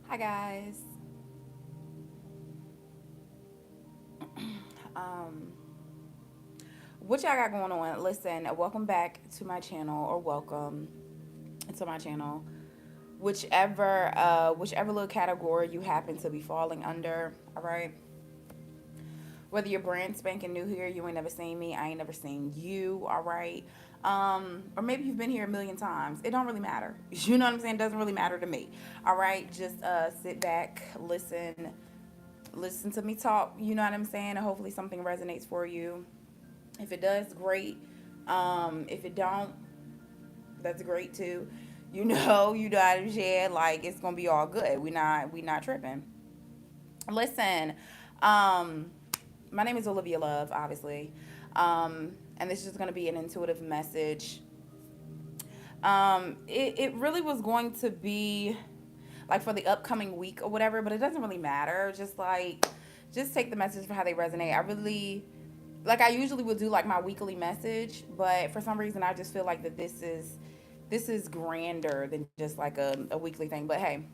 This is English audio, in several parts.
Hi guys. Um, what y'all got going on? Listen, welcome back to my channel, or welcome to my channel. Whichever little category you happen to be falling under. All right. Whether you're brand spanking new here, you ain't never seen me, I ain't never seen you. All right. Or maybe you've been here a million times. It don't really matter. You know what I'm saying? It doesn't really matter to me. All right. Just sit back, listen to me talk, you know what I'm saying, and hopefully something resonates for you. If it does, great. If it don't, that's great too. You know what I'm saying? Like it's gonna be all good. We not tripping. Listen, um, my name is Olivia Love, obviously. And this is just gonna be an intuitive message. It really was going to be like for the upcoming week or whatever, but it doesn't really matter. Just take the message for how they resonate. I usually would do like my weekly message, but for some reason I just feel like that this is grander than just like a weekly thing. But hey,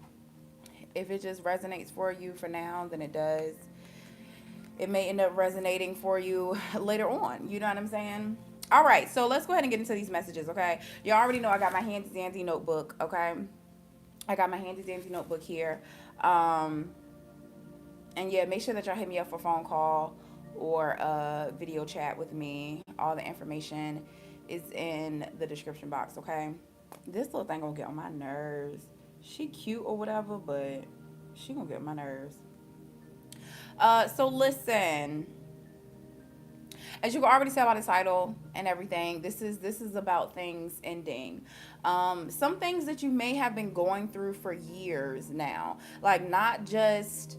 if it just resonates for you for now, then it does. It may end up resonating for you later on. You know what I'm saying? All right, so let's go ahead and get into these messages, okay? You already know I got my handy dandy notebook, okay? I got my handy dandy notebook here. Um, and yeah, make sure that y'all hit me up for phone call or video chat with me. All the information is in the description box, okay? This little thing gonna get on my nerves. She cute or whatever, but she gonna get on my nerves. So listen, as you can already tell by the title and everything, this is about things ending. Some things that you may have been going through for years now, like not just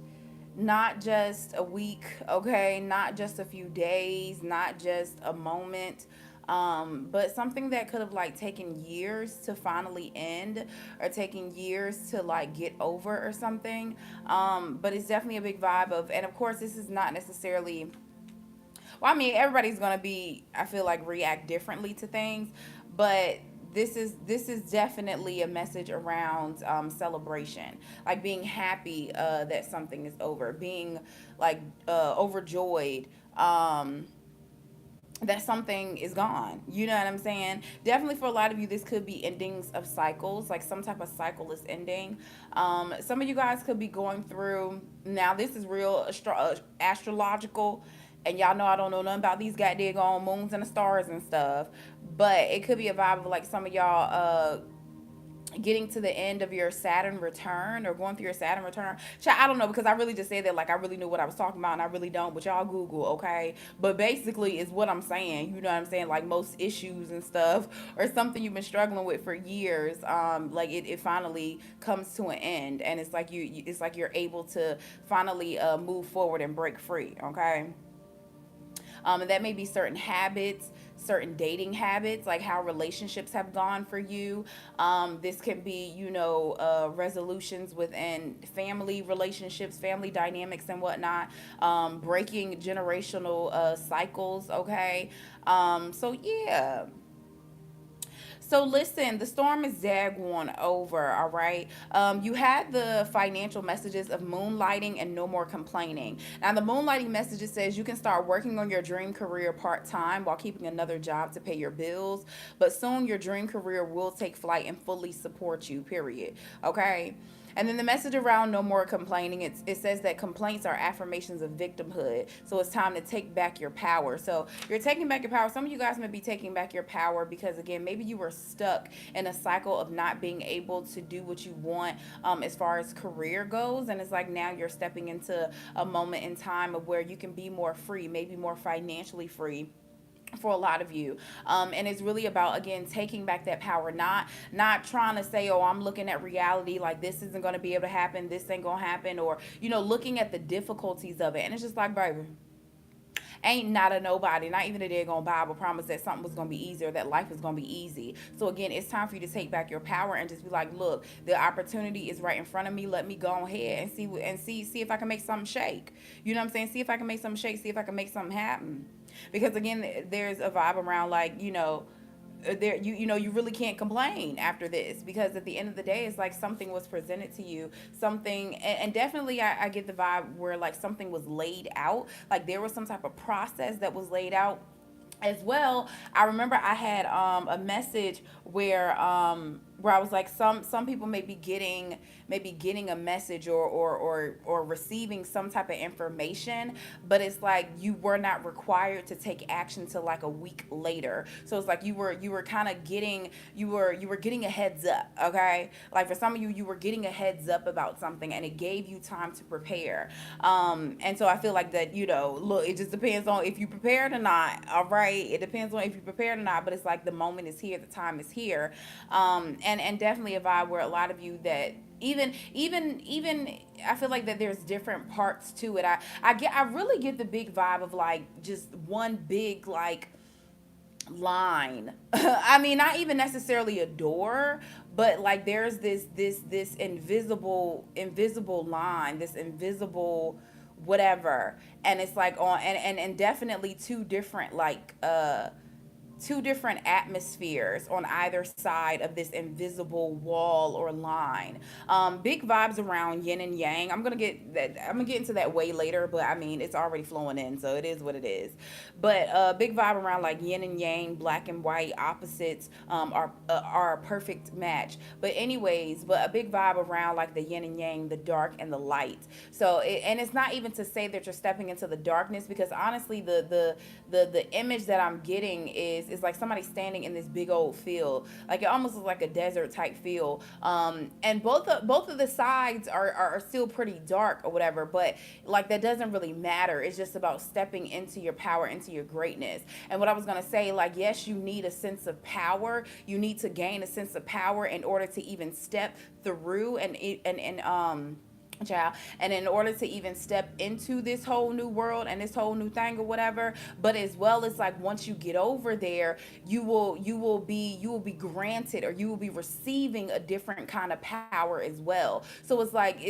a week, okay, not just a few days, not just a moment, but something that could have like taken years to finally end, or taking years to like get over or something. But it's definitely a big vibe of, and of course this is not necessarily, well, I mean, everybody's gonna be, I feel like, react differently to things, but this is definitely a message around celebration, like being happy that something is over, being like overjoyed. That something is gone. You know what I'm saying? Definitely for a lot of you, this could be endings of cycles, like some type of cycle is ending. Some of you guys could be going through, now this is real astrological, and y'all know I don't know nothing about these goddamn moons and the stars and stuff, but it could be a vibe of like some of y'all getting to the end of your Saturn return, or going through your Saturn return. I don't know, because I really just said that like I really knew what I was talking about, and I really don't, but y'all Google, okay? But basically, is what I'm saying. You know what I'm saying? Like most issues and stuff, or something you've been struggling with for years, like it finally comes to an end, and it's like it's like you're able to finally move forward and break free, okay? And that may be certain habits, certain dating habits, like how relationships have gone for you. This can be, resolutions within family relationships, family dynamics, and whatnot. Breaking generational cycles, okay? So, yeah. So listen, the storm is daggone over, all right? You had the financial messages of moonlighting and no more complaining. Now, the moonlighting messages says you can start working on your dream career part-time while keeping another job to pay your bills, but soon your dream career will take flight and fully support you, period. Okay? And then the message around no more complaining, it says that complaints are affirmations of victimhood. So it's time to take back your power. So you're taking back your power. Some of you guys may be taking back your power because, again, maybe you were stuck in a cycle of not being able to do what you want, as far as career goes. And it's like now you're stepping into a moment in time of where you can be more free, maybe more financially free for a lot of you. And it's really about, again, taking back that power, not trying to say, oh, I'm looking at reality like this isn't going to be able to happen, this ain't going to happen, or looking at the difficulties of it. And it's just like, baby, ain't not a nobody, not even a daggone Bible promise that something was gonna be easier, that life is gonna be easy. So again, it's time for you to take back your power and just be like, look, the opportunity is right in front of me. Let me go ahead and see if I can make something shake. You know what I'm saying? See if I can make something shake. See if I can make something happen. Because again, there's a vibe around like, there, you know, you really can't complain after this, because at the end of the day it's like something was presented to you, something, and definitely I get the vibe where like something was laid out, like there was some type of process that was laid out as well. I remember I had a message where I was like, some people may be getting, a message, or receiving some type of information, but it's like you were not required to take action till like a week later. So it's like you were kind of getting, you were getting a heads up, okay? Like for some of you, you were getting a heads up about something, and it gave you time to prepare. And so I feel like that, you know, look, it just depends on if you prepared or not. All right, it depends on if you prepared or not. But it's like the moment is here, the time is here, and definitely a vibe where a lot of you that even I feel like that there's different parts to it. I really get the big vibe of like just one big like line. I mean, not even necessarily a door, but like there's this invisible line, this invisible whatever, and it's like on, and definitely two different atmospheres on either side of this invisible wall or line. Big vibes around yin and yang. I'm gonna get into that way later, but I mean it's already flowing in, so it is what it is. But big vibe around like yin and yang, black and white opposites, are a perfect match. But anyways, but a big vibe around like the yin and yang, the dark and the light. So and it's not even to say that you're stepping into the darkness, because honestly the image that I'm getting is like somebody standing in this big old field. Like it almost looks like a desert type field. And both of the sides are still pretty dark or whatever, but like that doesn't really matter. It's just about stepping into your power, into your greatness. And what I was gonna say, like, yes, you need a sense of power. You need to gain a sense of power in order to even step through and child, and in order to even step into this whole new world and this whole new thing or whatever. But as well as like once you get over there, you will be granted, or you will be receiving a different kind of power as well. So it's like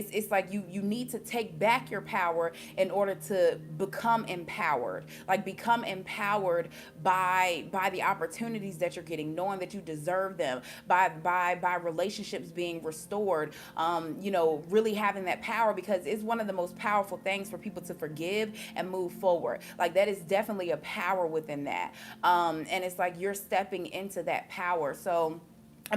you need to take back your power in order to become empowered, like become empowered by the opportunities that you're getting, knowing that you deserve them, by relationships being restored, you know, really having that power, because it's one of the most powerful things for people to forgive and move forward. Like that is definitely a power within that. And it's like you're stepping into that power. So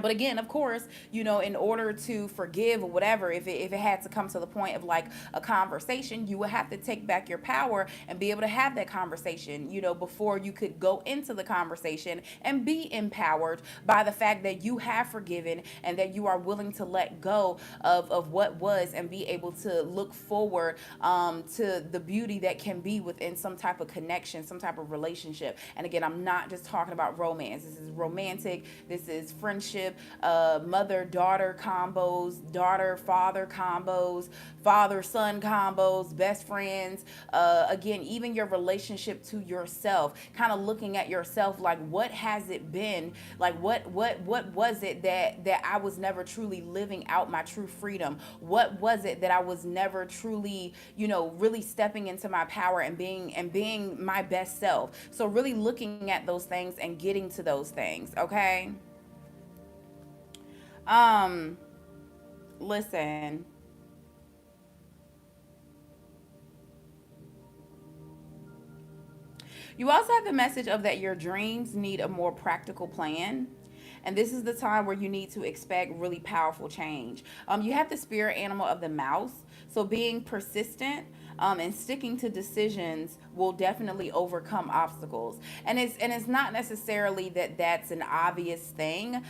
but again, of course, you know, in order to forgive or whatever, if it had to come to the point of like a conversation, you would have to take back your power and be able to have that conversation, you know, before you could go into the conversation and be empowered by the fact that you have forgiven and that you are willing to let go of what was, and be able to look forward, to the beauty that can be within some type of connection, some type of relationship. And again, I'm not just talking about romance. This is romantic, this is friendship, mother daughter combos, daughter father combos, father son combos, best friends. Again, even your relationship to yourself, kind of looking at yourself like, what has it been? Like what was it that I was never truly living out my true freedom? What was it that I was never truly, you know, really stepping into my power and being my best self? So really looking at those things and getting to those things, okay? Um, listen. You also have the message of that your dreams need a more practical plan. And this is the time where you need to expect really powerful change. You have the spirit animal of the mouse. So being persistent, and sticking to decisions will definitely overcome obstacles. And it's not necessarily that that's an obvious thing,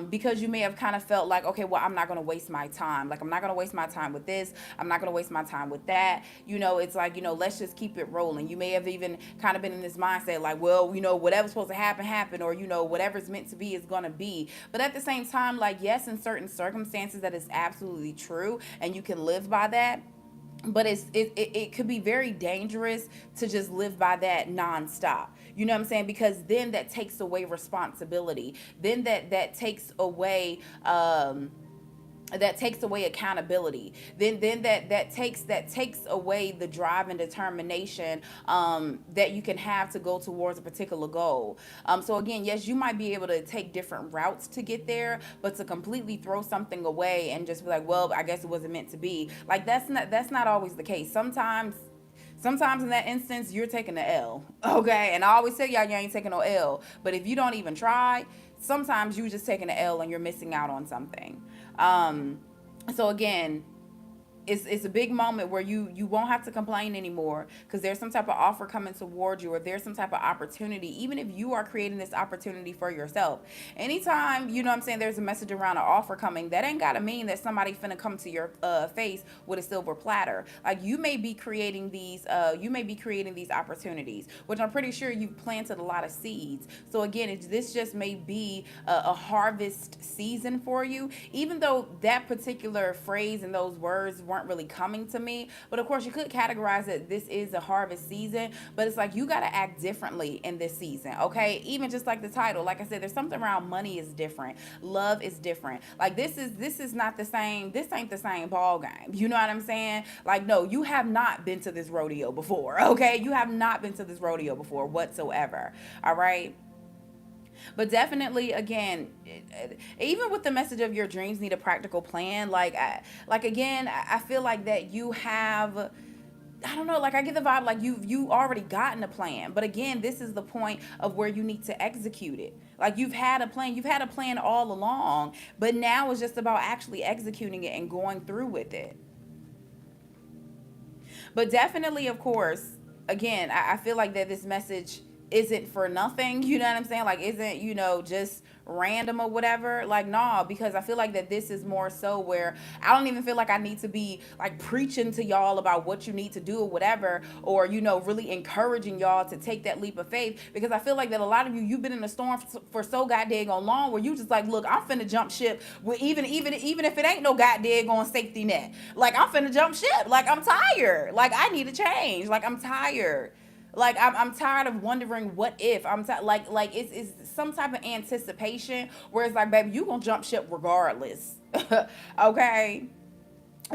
because you may have kind of felt like, okay, well, I'm not going to waste my time. Like I'm not going to waste my time with this. I'm not going to waste my time with that. You know, it's like, you know, let's just keep it rolling. You may have even kind of been in this mindset like, well, you know, whatever's supposed to happen, or, you know, whatever's meant to be is going to be. But at the same time, like, yes, in certain circumstances that is absolutely true, and you can live by that. But it could be very dangerous to just live by that nonstop. You know what I'm saying? Because then that takes away responsibility. Then that takes away, that takes away accountability, then that takes away the drive and determination that you can have to go towards a particular goal. So again, yes, you might be able to take different routes to get there, but to completely throw something away and just be like, well, I guess it wasn't meant to be, like that's not always the case. Sometimes in that instance, you're taking the L, okay? And I always tell y'all, you ain't taking no L. But if you don't even try, sometimes you just taking the L and you're missing out on something. Um, so again, it's a big moment where you won't have to complain anymore, because there's some type of offer coming towards you, or there's some type of opportunity, even if you are creating this opportunity for yourself. Anytime, you know what I'm saying, there's a message around an offer coming, that ain't gotta mean that somebody finna come to your face with a silver platter. Like, you may be creating these opportunities, which I'm pretty sure you've planted a lot of seeds. So again, this just may be a harvest season for you, even though that particular phrase and those words weren't really coming to me. But of course, you could categorize it, this is a harvest season, but it's like you got to act differently in this season, okay? Even just like the title, like I said, there's something around money is different, love is different. Like, this is not the same, this ain't the same ball game. You know what I'm saying? Like, no, you have not been to this rodeo before, okay? You have not been to this rodeo before whatsoever. All right? But definitely, again, even with the message of your dreams need a practical plan, like again, I feel like that you have, I don't know, like I get the vibe like you already gotten a plan. But again, this is the point of where you need to execute it. Like, you've had a plan all along, but now it's just about actually executing it and going through with it. But definitely, of course, again, I feel like that this message isn't for nothing. You know what I'm saying? Like, isn't, just random or whatever. Like, nah, because I feel like that this is more so where I don't even feel like I need to be like preaching to y'all about what you need to do or whatever, or, really encouraging y'all to take that leap of faith, because I feel like that a lot of you've been in a storm for so goddamn long, where you just like, look, I'm finna jump ship with even if it ain't no goddamn on safety net. Like, I'm finna jump ship. Like, I'm tired. Like, I need a change. Like, I'm tired. Like, I'm tired of wondering what if. Like it's some type of anticipation where it's like, baby, you gonna jump ship regardless. Okay.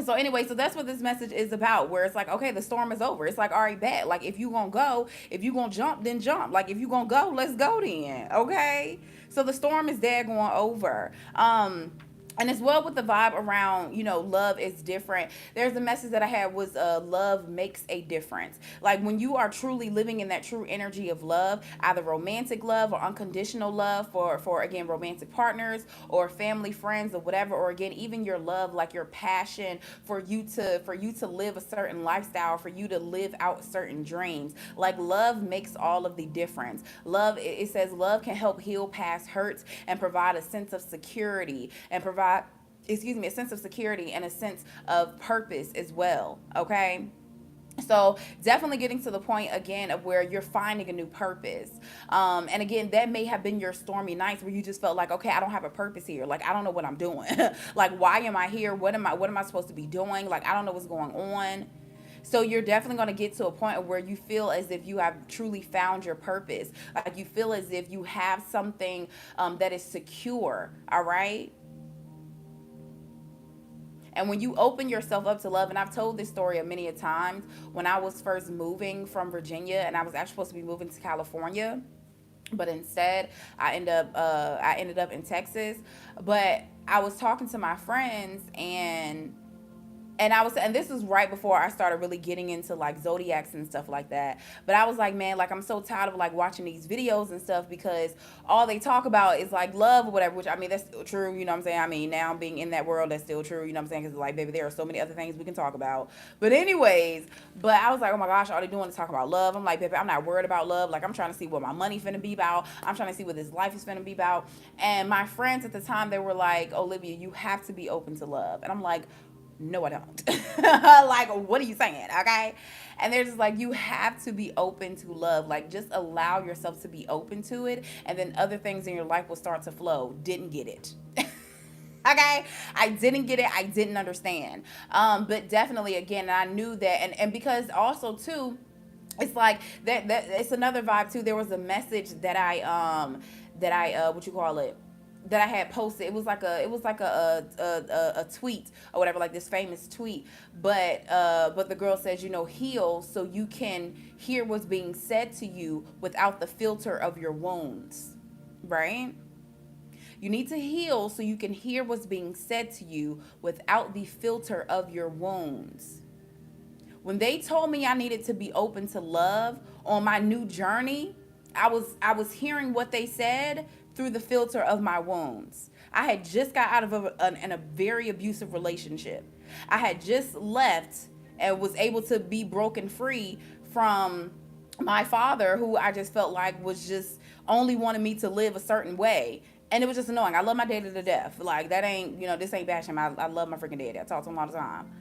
So anyway, so that's what this message is about, where it's like, okay, the storm is over. It's like, all right, bet. Like, if you gonna jump, then jump. Like, if you gonna go, let's go then. Okay. So the storm is there going over. And as well with the vibe around, love is different. There's a message that I had was love makes a difference. Like, when you are truly living in that true energy of love, either romantic love or unconditional love for again, romantic partners or family, friends, or whatever, or again, even your love, like your passion for you to live a certain lifestyle, for you to live out certain dreams. Like, love makes all of the difference. Love, it says love can help heal past hurts and provide a sense of security, and provide, excuse me, a sense of security and a sense of purpose as well. Okay. So definitely getting to the point again of where you're finding a new purpose. And again, that may have been your stormy nights where you just felt like, okay, I don't have a purpose here. Like, I don't know what I'm doing. Like, why am I here? What am I supposed to be doing? Like, I don't know what's going on. So you're definitely going to get to a point where you feel as if you have truly found your purpose. Like, you feel as if you have something that is secure. All right. And when you open yourself up to love, and I've told this story a many a times, when I was first moving from Virginia and I was actually supposed to be moving to California, but instead I ended up in Texas. But I was talking to my friends, and this was right before I started really getting into like zodiacs and stuff like that. But I was like, man, like, I'm so tired of like watching these videos and stuff, because all they talk about is like love or whatever, which, I mean, that's still true, you know what I'm saying? I mean, now being in that world, that's still true, you know what I'm saying? Because like, baby, there are so many other things we can talk about. But anyways, but I was like, oh my gosh, all they doing is talk about love. I'm like, baby, I'm not worried about love. Like, I'm trying to see what my money finna be about. I'm trying to see what this life is finna be about. And my friends at the time, they were like, Olivia, you have to be open to love. And I'm like, no, I don't. Like, what are you saying? Okay. And they're just like, you have to be open to love. Like, just allow yourself to be open to it, and then other things in your life will start to flow. Didn't get it. Okay. I didn't get it. I didn't understand. But definitely, again, I knew that. And because also too, it's like that it's another vibe too. There was a message that I what you call it, that I had posted. It was like a tweet or whatever, like this famous tweet. But the girl says, heal so you can hear what's being said to you without the filter of your wounds, right? You need to heal so you can hear what's being said to you without the filter of your wounds. When they told me I needed to be open to love on my new journey, I was hearing what they said through the filter of my wounds. I had just got out of a very abusive relationship. I had just left and was able to be broken free from my father, who I just felt like was just only wanted me to live a certain way. And it was just annoying. I love my daddy to death. Like, that ain't, this ain't bashing him. I love my freaking daddy. I talk to him all the time.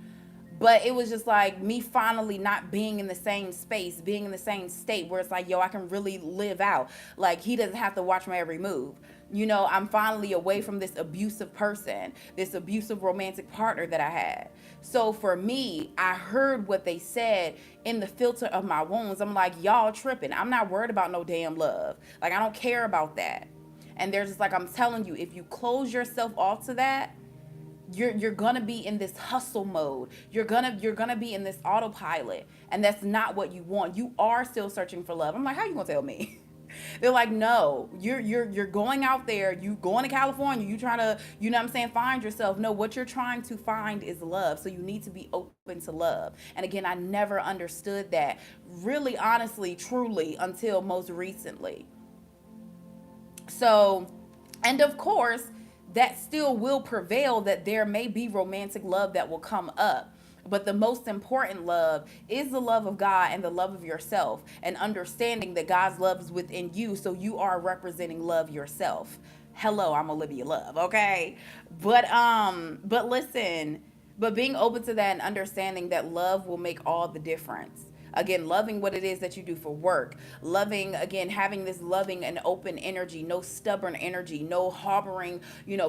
But it was just like me finally not being in the same space, being in the same state where it's like, yo, I can really live out. Like, he doesn't have to watch my every move. I'm finally away from this abusive person, this abusive romantic partner that I had. So for me, I heard what they said in the filter of my wounds. I'm like, y'all tripping. I'm not worried about no damn love. Like, I don't care about that. And they're just like, I'm telling you, if you close yourself off to that, you're gonna be in this hustle mode. You're gonna be in this autopilot, and that's not what you want. You are still searching for love. I'm like, how you gonna tell me? They're like, no, you're going out there, you going to California, you trying to, what I'm saying, find yourself. No, what you're trying to find is love. So you need to be open to love. And again, I never understood that, really, honestly, truly, until most recently. So, and of course, that still will prevail, that there may be romantic love that will come up. But the most important love is the love of God and the love of yourself, and understanding that God's love is within you, so you are representing love yourself. Hello, I'm Olivia Love, okay? But listen, but being open to that and understanding that love will make all the difference. Again, loving what it is that you do for work, loving, again, having this loving and open energy, no stubborn energy, no harboring,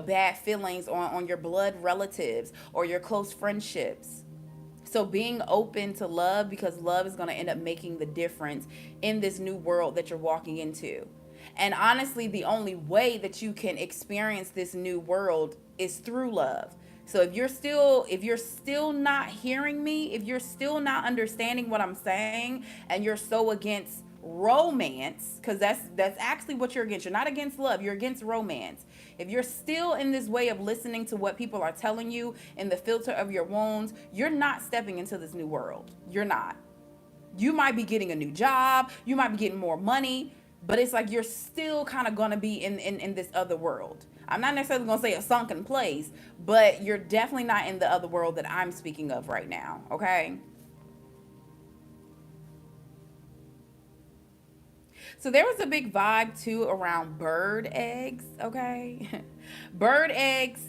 bad feelings on your blood relatives or your close friendships. So being open to love, because love is going to end up making the difference in this new world that you're walking into. And honestly, the only way that you can experience this new world is through love. So if you're still not hearing me, if you're still not understanding what I'm saying, and you're so against romance, because that's actually what you're against. You're not against love, you're against romance. If you're still in this way of listening to what people are telling you in the filter of your wounds, you're not stepping into this new world. You're not. You might be getting a new job, you might be getting more money, but it's like you're still kind of going to be in this other world. I'm not necessarily going to say a sunken place, but you're definitely not in the other world that I'm speaking of right now, okay? So there was a big vibe too around bird eggs, okay? Bird eggs,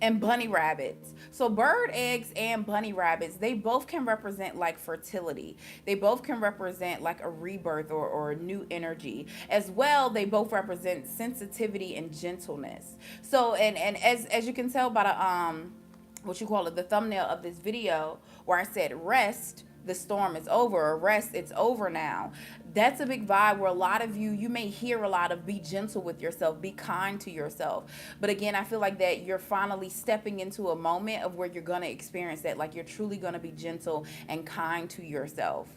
and bunny rabbits. So bird eggs and bunny rabbits, they both can represent like fertility. They both can represent like a rebirth, or a new energy. As well, they both represent sensitivity and gentleness. So and as you can tell by the what you call it, the thumbnail of this video, where I said rest, the storm is over, or rest, it's over now. That's a big vibe where a lot of you may hear a lot of be gentle with yourself, be kind to yourself. But again, I feel like that you're finally stepping into a moment of where you're going to experience that, like you're truly going to be gentle and kind to yourself.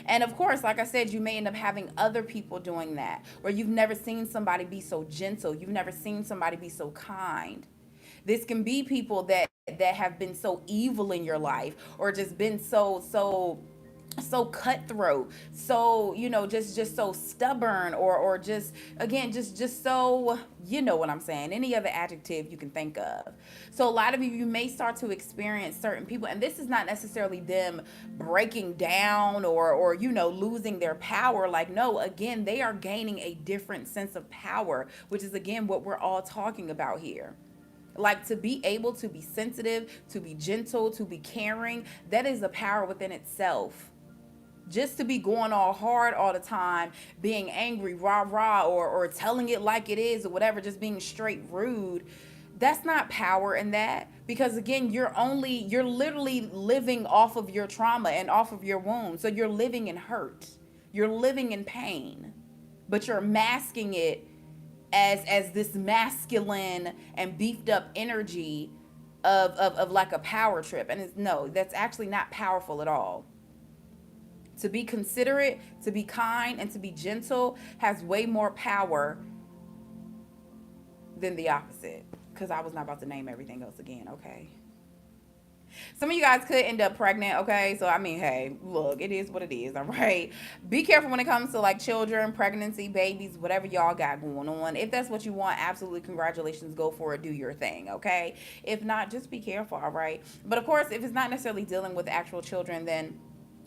And of course, like I said, you may end up having other people doing that, where you've never seen somebody be so gentle, you've never seen somebody be so kind. This can be people that have been so evil in your life, or just been so cutthroat, so just so stubborn, or just, again, just so, what I'm saying, any other adjective you can think of. So a lot of you may start to experience certain people, and this is not necessarily them breaking down, or losing their power. Like, no, again, they are gaining a different sense of power, which is, again, what we're all talking about here. Like, to be able to be sensitive, to be gentle, to be caring, that is a power within itself. Just to be going all hard all the time, being angry, rah rah, or telling it like it is, or whatever, just being straight rude, that's not power in that. Because again, you're literally living off of your trauma and off of your wounds. So you're living in hurt, you're living in pain, but you're masking it as this masculine and beefed up energy of like a power trip. And it's, no, that's actually not powerful at all. To be considerate, to be kind, and to be gentle has way more power than the opposite. Because I was not about to name everything else again, okay? Some of you guys could end up pregnant, okay? So, I mean, hey, look, it is what it is, all right? Be careful when it comes to like children, pregnancy, babies, whatever y'all got going on. If that's what you want, absolutely congratulations, go for it, do your thing, okay? If not, just be careful, all right? But of course, if it's not necessarily dealing with actual children, then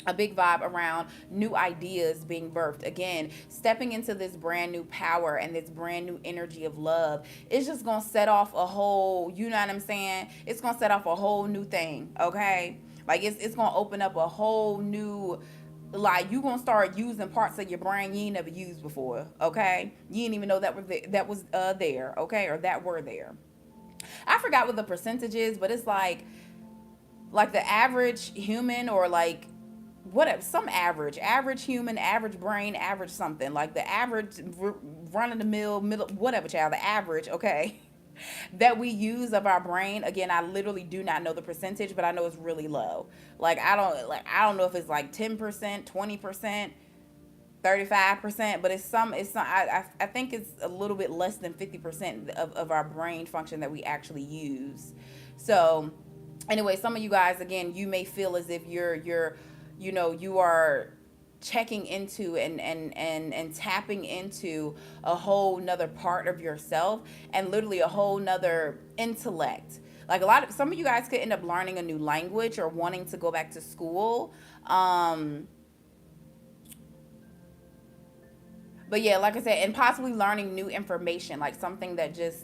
a big vibe around new ideas being birthed. Again, stepping into this brand new power and this brand new energy of love. It's just gonna set off a whole, you know what I'm saying? It's gonna set off a whole new thing, okay? Like it's gonna open up a whole new, like you gonna start using parts of your brain you ain't never used before, okay? You didn't even know that was there, okay, or that were there. I forgot what the percentage is, but it's like the average human, or like whatever, some average human, average brain, average something, like the average run of the middle whatever, child, the average, okay, that we use of our brain. Again, I literally do not know the percentage, but I know it's really low. Like I don't know if it's like 10%, 20%, 35%, but it's some I think it's a little bit less than 50% of our brain function that we actually use. So anyway, some of you guys, again, you may feel as if you're you are checking into and tapping into a whole nother part of yourself, and literally a whole nother intellect. Like some of you guys could end up learning a new language or wanting to go back to school. But yeah, like I said, and possibly learning new information, like something that just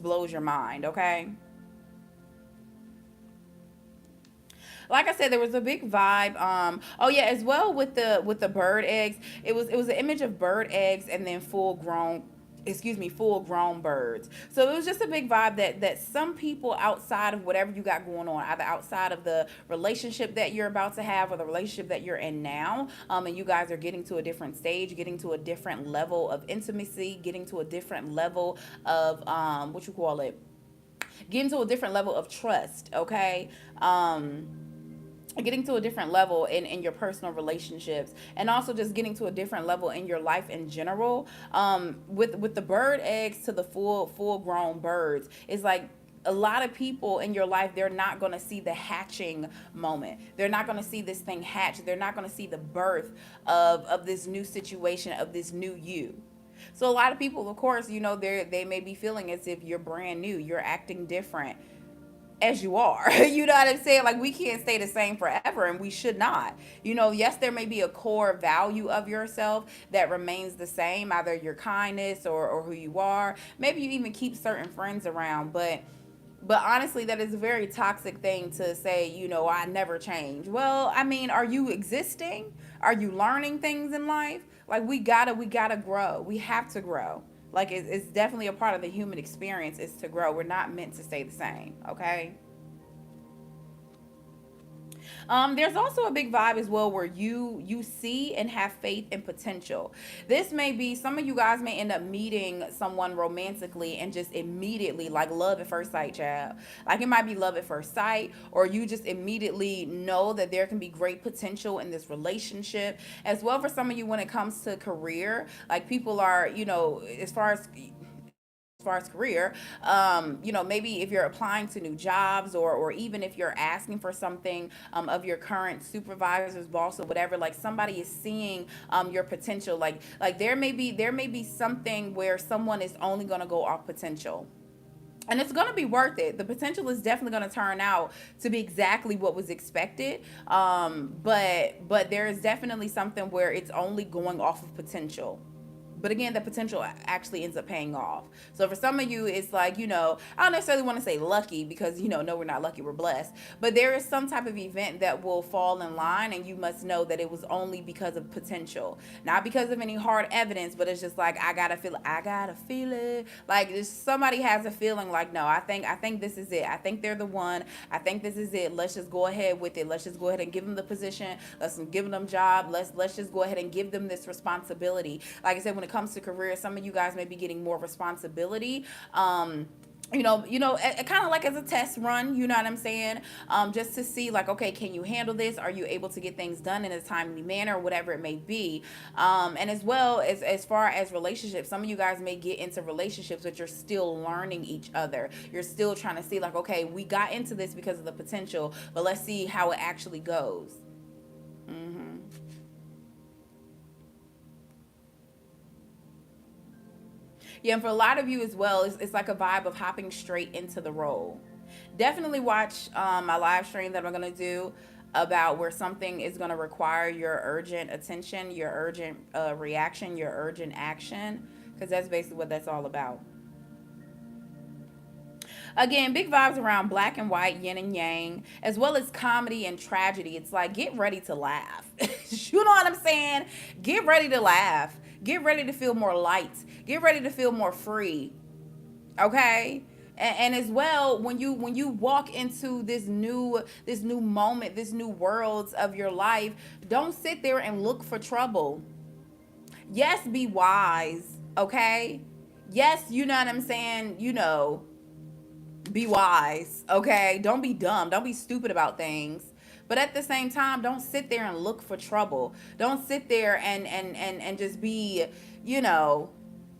blows your mind, okay? Like I said, there was a big vibe. Oh yeah, as well with the bird eggs. It was an image of bird eggs and then full grown birds. So it was just a big vibe that some people outside of whatever you got going on, either outside of the relationship that you're about to have or the relationship that you're in now, and you guys are getting to a different stage, getting to a different level of intimacy, getting to a different level of what you call it, getting to a different level of trust, okay? Getting to a different level in your personal relationships, and also just getting to a different level in your life in general. With the bird eggs to the full grown birds, it's like a lot of people in your life, they're not going to see the hatching moment. They're not going to see this thing hatch. They're not going to see the birth of this new situation, of this new you. So a lot of people, of course, they may be feeling as if you're brand new, you're acting different as you are. You know what I'm saying? Like, we can't stay the same forever, and we should not. Yes, there may be a core value of yourself that remains the same, either your kindness or who you are. Maybe you even keep certain friends around, but honestly, that is a very toxic thing to say, I never change. Well, I mean, are you existing? Are you learning things in life? Like, we gotta grow. We have to grow. Like, it's definitely a part of the human experience is to grow. We're not meant to stay the same, okay? There's also a big vibe as well where you see and have faith in potential. This may be, some of you guys may end up meeting someone romantically and just immediately, like, love at first sight, child. Like, it might be love at first sight, or you just immediately know that there can be great potential in this relationship. As well, for some of you, when it comes to career, like, people are, as far as career, maybe if you're applying to new jobs, or even if you're asking for something of your current supervisors, boss, or whatever, like, somebody is seeing your potential. Like there may be something where someone is only going to go off potential, and it's going to be worth it. The potential is definitely going to turn out to be exactly what was expected. But there is definitely something where it's only going off of potential. But again, the potential actually ends up paying off. So for some of you, it's like, I don't necessarily want to say lucky, because, no, we're not lucky, we're blessed. But there is some type of event that will fall in line, and you must know that it was only because of potential. Not because of any hard evidence, but it's just like, I gotta feel it. Like, somebody has a feeling like, no, I think this is it. I think they're the one. I think this is it. Let's just go ahead with it. Let's just go ahead and give them the position. Let's give them job. Let's just go ahead and give them this responsibility. Like I said, when it it comes to career, some of you guys may be getting more responsibility. Kind of like as a test run, you know what I'm saying? Just to see, like, okay, can you handle this? Are you able to get things done in a timely manner, or whatever it may be? And as well as far as relationships, some of you guys may get into relationships, but you're still learning each other. You're still trying to see, like, okay, we got into this because of the potential, but let's see how it actually goes. Mm-hmm. Yeah, and for a lot of you as well, it's like a vibe of hopping straight into the role. Definitely watch my live stream that I'm going to do about where something is going to require your urgent attention, your urgent reaction, your urgent action, because that's basically what that's all about. Again, big vibes around black and white, yin and yang, as well as comedy and tragedy. It's like, get ready to laugh. You know what I'm saying? Get ready to laugh. Get ready to feel more light. Get ready to feel more free. Okay? And as well, when you walk into this new moment, this new worlds of your life, don't sit there and look for trouble. Yes, be wise, okay? Yes, you know what I'm saying? Be wise, okay? Don't be dumb. Don't be stupid about things. But at the same time, don't sit there and look for trouble. Don't sit there and just be, you know,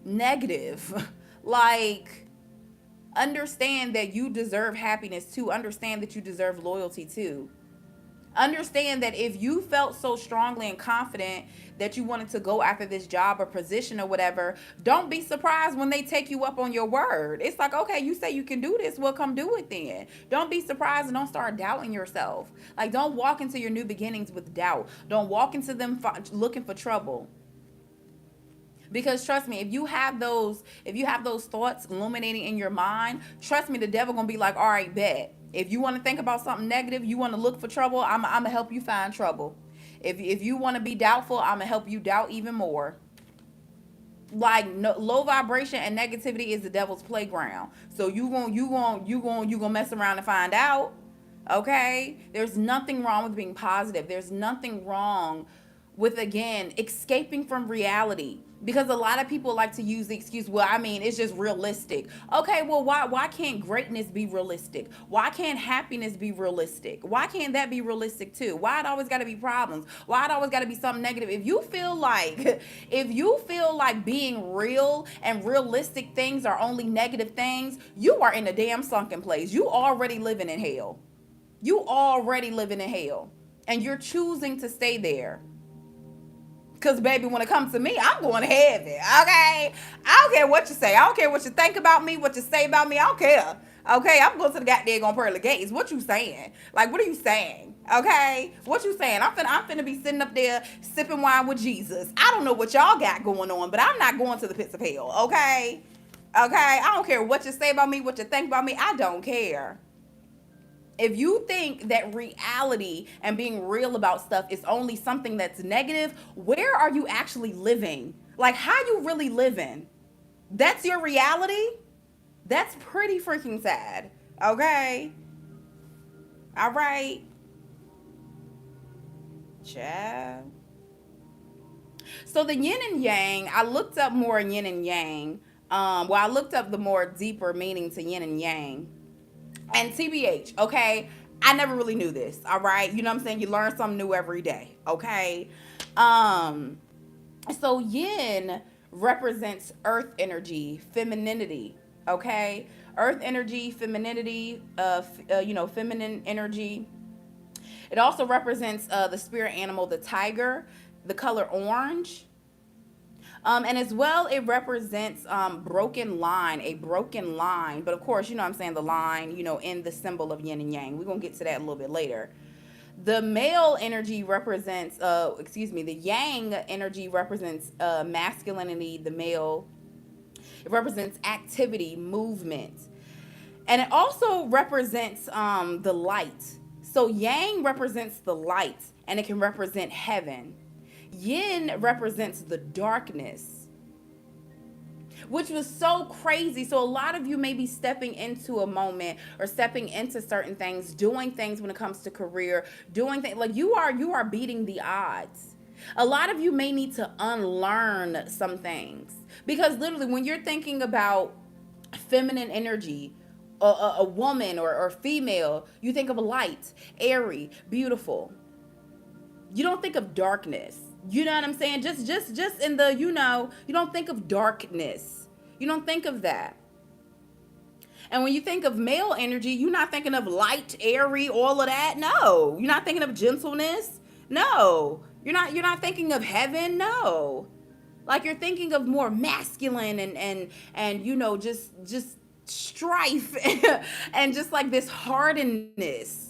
negative. Like, understand that you deserve happiness too. Understand that you deserve loyalty too. Understand that if you felt so strongly and confident that you wanted to go after this job or position or whatever, don't be surprised when they take you up on your word. It's like, okay, you say you can do this, well, come do it then. Don't be surprised and don't start doubting yourself. Like, don't walk into your new beginnings with doubt. Don't walk into them looking for trouble. Because trust me, if you have those thoughts illuminating in your mind, trust me, the devil gonna be like, all right, bet. If you want to think about something negative, you want to look for trouble, I'm gonna help you find trouble. If you want to be doubtful, I'm gonna help you doubt even more. Like, no, low vibration and negativity is the devil's playground. So you gonna mess around and find out. Okay, there's nothing wrong with being positive. There's nothing wrong with, again, escaping from reality, because a lot of people like to use the excuse, well, I mean, it's just realistic. Okay, well, why can't greatness be realistic? Why can't happiness be realistic? Why can't that be realistic too? Why it always got to be problems? Why it always got to be something negative? If you feel like being real and realistic things are only negative things, you are in a damn sunken place. You already living in hell. You already living in hell, and you're choosing to stay there. Because, baby, when it comes to me, I'm going to heaven, okay? I don't care what you say. I don't care what you think about me, what you say about me. I don't care, okay? I'm going to the goddamn pearly gates. What you saying? Like, what are you saying, okay? What you saying? I'm finna be sitting up there sipping wine with Jesus. I don't know what y'all got going on, but I'm not going to the pits of hell, okay? Okay? I don't care what you say about me, what you think about me. I don't care. If you think that reality and being real about stuff is only something that's negative, where are you actually living? Like, how you really living? That's your reality? That's pretty freaking sad. Okay? All right. Child. So the yin and yang, I looked up more yin and yang. I looked up the more deeper meaning to yin and yang. And TBH, okay? I never really knew this, all right? You know what I'm saying? You learn something new every day, okay? Um, so yin represents earth energy, femininity, okay? Earth energy, femininity, feminine energy. It also represents the spirit animal, the tiger, the color orange. And as well, it represents broken line, a broken line. But of course, you know what I'm saying, the line, in the symbol of yin and yang. We're going to get to that a little bit later. The male energy represents, the yang energy represents masculinity, the male. It represents activity, movement. And it also represents the light. So yang represents the light, and it can represent heaven. Yin represents the darkness, which was so crazy. So a lot of you may be stepping into a moment or stepping into certain things, doing things when it comes to career, doing things like you are beating the odds. A lot of you may need to unlearn some things because literally, when you're thinking about feminine energy, a woman or female, you think of light, airy, beautiful. You don't think of darkness. You know what I'm saying? Just in the, you don't think of darkness. You don't think of that. And when you think of male energy, you're not thinking of light, airy, all of that. No. You're not thinking of gentleness. No. You're not thinking of heaven. No. Like you're thinking of more masculine and just strife and just like this hardness.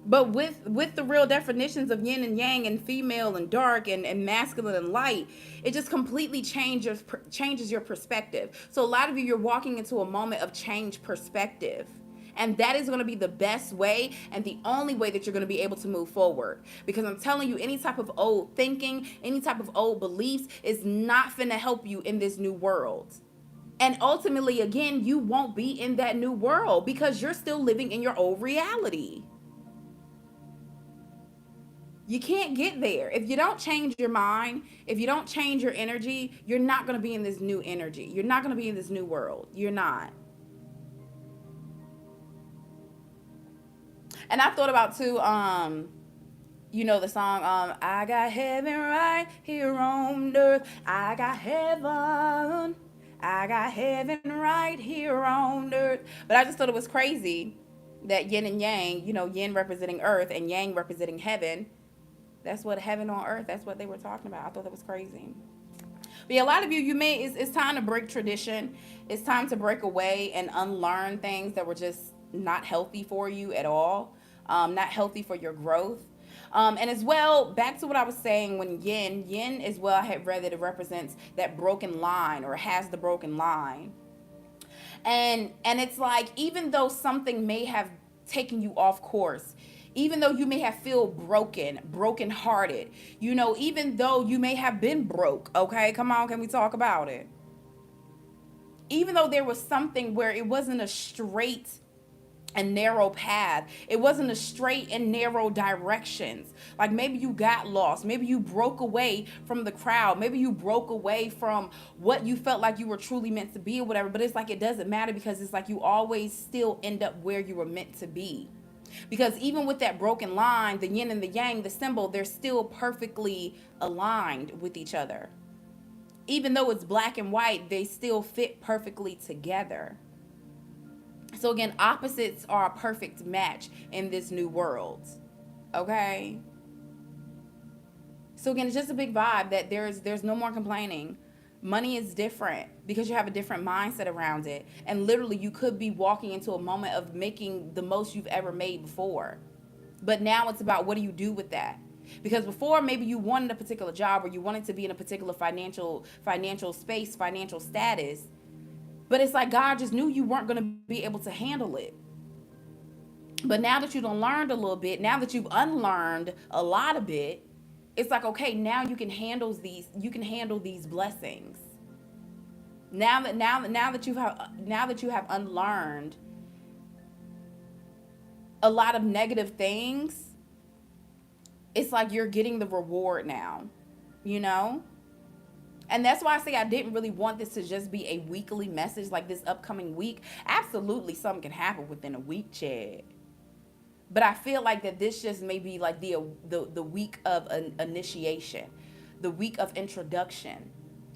But with the real definitions of yin and yang and female and dark and masculine and light, it just completely changes your perspective. So a lot of you're walking into a moment of change perspective. And that is going to be the best way and the only way that you're going to be able to move forward. Because I'm telling you, any type of old thinking, any type of old beliefs is not finna help you in this new world. And ultimately, again, you won't be in that new world because you're still living in your old reality. You can't get there. If you don't change your mind, if you don't change your energy, you're not going to be in this new energy. You're not going to be in this new world. You're not. And I thought about too, the song, I got heaven right here on earth. I got heaven right here on earth. But I just thought it was crazy that yin and yang, yin representing earth and yang representing heaven. That's what heaven on earth, that's what they were talking about. I thought that was crazy. But yeah, a lot of it's time to break tradition. It's time to break away and unlearn things that were just not healthy for you at all, not healthy for your growth. And as well, back to what I was saying, when yin as well, I had read that it represents that broken line or has the broken line. And it's like, even though something may have taken you off course, even though you may have feel brokenhearted, even though you may have been broke, okay, come on, can we talk about it? Even though there was something where it wasn't a straight and narrow path, it wasn't a straight and narrow directions. Like maybe you got lost, maybe you broke away from the crowd, maybe you broke away from what you felt like you were truly meant to be or whatever. But it's like, it doesn't matter, because it's like you always still end up where you were meant to be. Because even with that broken line, the yin and the yang, the symbol, they're still perfectly aligned with each other. Even though it's black and white, they still fit perfectly together. So again, opposites are a perfect match in this new world. Okay? So again, it's just a big vibe that there's no more complaining. Money is different because you have a different mindset around it. And literally, you could be walking into a moment of making the most you've ever made before. But now it's about, what do you do with that? Because before, maybe you wanted a particular job or you wanted to be in a particular financial space, financial status. But it's like God just knew you weren't going to be able to handle it. But now that you've learned a little bit, now that you've unlearned a lot of it, it's like, okay, now you can handle these blessings. Now that you have unlearned a lot of negative things, it's like you're getting the reward now, And that's why I say I didn't really want this to just be a weekly message like this upcoming week. Absolutely, something can happen within a week, Chad. But I feel like that this just may be like the week of an initiation, the week of introduction.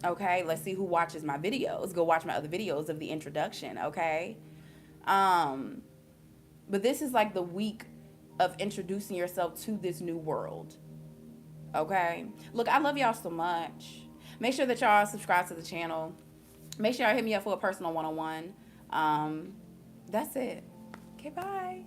Okay, let's see who watches my videos. Go watch my other videos of the introduction. Okay, but this is like the week of introducing yourself to this new world. Okay, look, I love y'all so much. Make sure that y'all subscribe to the channel. Make sure y'all hit me up for a personal one-on-one. That's it. Okay, bye.